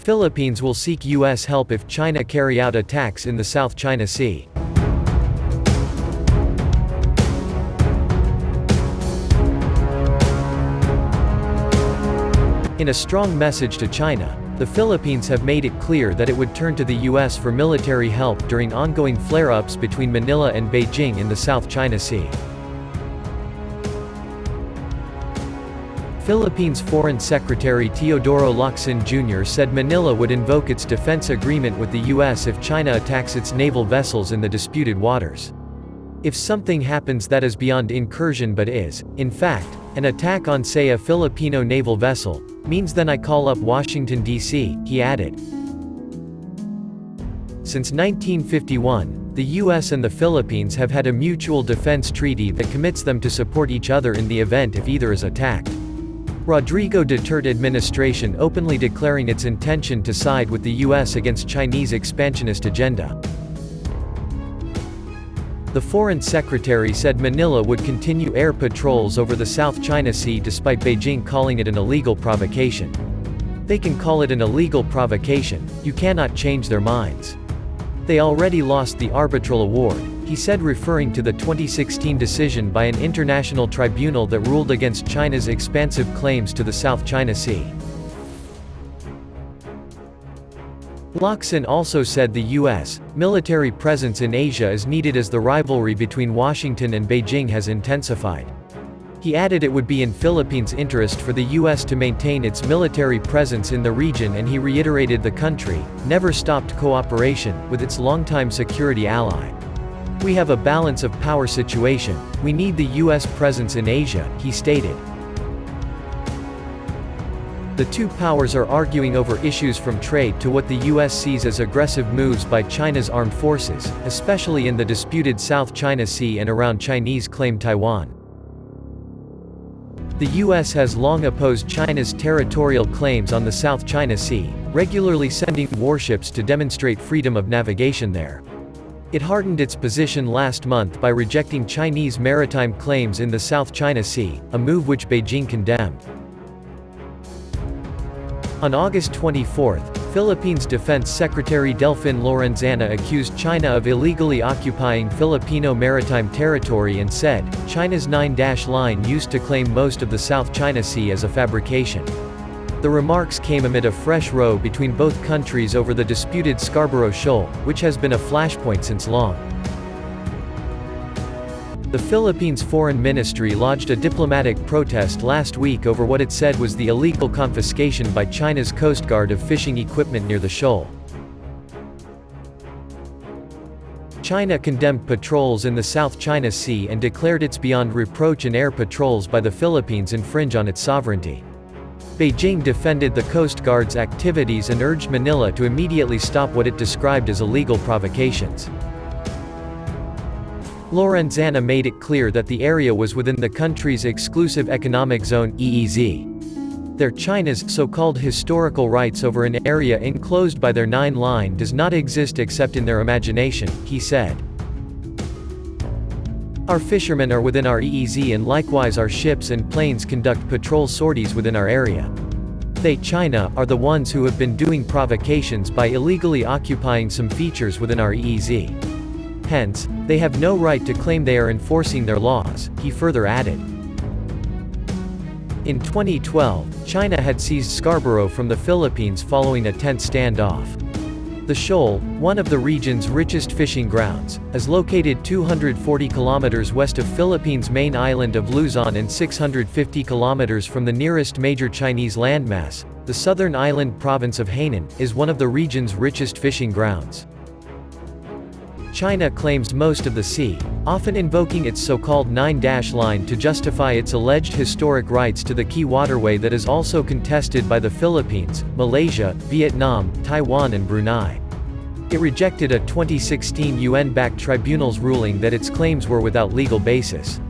Philippines will seek U.S. help if China carry out attacks in the South China Sea. In a strong message to China, the Philippines have made it clear that it would turn to the U.S. for military help during ongoing flare-ups between Manila and Beijing in the South China Sea. Philippines Foreign Secretary Teodoro Locsin Jr. said Manila would invoke its defense agreement with the U.S. if China attacks its naval vessels in the disputed waters. If something happens that is beyond incursion but is, in fact, an attack on say a Filipino naval vessel, means then I call up Washington, D.C., he added. Since 1951, the U.S. and the Philippines have had a mutual defense treaty that commits them to support each other in the event if either is attacked. Rodrigo Duterte administration openly declaring its intention to side with the U.S. against Chinese expansionist agenda. The Foreign Secretary said Manila would continue air patrols over the South China Sea despite Beijing calling it an illegal provocation. They can call it an illegal provocation, you cannot change their minds. They already lost the arbitral award, he said, referring to the 2016 decision by an international tribunal that ruled against China's expansive claims to the South China Sea. Locsin also said the U.S. military presence in Asia is needed as the rivalry between Washington and Beijing has intensified. He added it would be in Philippines' interest for the U.S. to maintain its military presence in the region, and he reiterated the country never stopped cooperation with its longtime security ally. We have a balance of power situation, we need the U.S. presence in Asia, he stated. The two powers are arguing over issues from trade to what the U.S. sees as aggressive moves by China's armed forces, especially in the disputed South China Sea and around Chinese-claimed Taiwan. The U.S. has long opposed China's territorial claims on the South China Sea, regularly sending warships to demonstrate freedom of navigation there. It hardened its position last month by rejecting Chinese maritime claims in the South China Sea, a move which Beijing condemned. On August 24, Philippines Defense Secretary Delfin Lorenzana accused China of illegally occupying Filipino maritime territory and said, China's 9-dash line used to claim most of the South China Sea as a fabrication. The remarks came amid a fresh row between both countries over the disputed Scarborough Shoal, which has been a flashpoint since long. The Philippines Foreign Ministry lodged a diplomatic protest last week over what it said was the illegal confiscation by China's Coast Guard of fishing equipment near the shoal. China condemned patrols in the South China Sea and declared it's beyond reproach and air patrols by the Philippines infringe on its sovereignty. Beijing defended the Coast Guard's activities and urged Manila to immediately stop what it described as illegal provocations. Lorenzana made it clear that the area was within the country's exclusive economic zone (EEZ). Their China's so-called historical rights over an area enclosed by their 9 line does not exist except in their imagination, he said. Our fishermen are within our EEZ and likewise our ships and planes conduct patrol sorties within our area. They, China, are the ones who have been doing provocations by illegally occupying some features within our EEZ. Hence, they have no right to claim they are enforcing their laws, he further added. In 2012, China had seized Scarborough from the Philippines following a tense standoff. The shoal, one of the region's richest fishing grounds, is located 240 kilometers west of Philippines' main island of Luzon and 650 kilometers from the nearest major Chinese landmass. The southern island province of Hainan is one of the region's richest fishing grounds. China claims most of the sea, often invoking its so-called 9-dash line to justify its alleged historic rights to the key waterway that is also contested by the Philippines, Malaysia, Vietnam, Taiwan and Brunei. It rejected a 2016 UN-backed tribunal's ruling that its claims were without legal basis.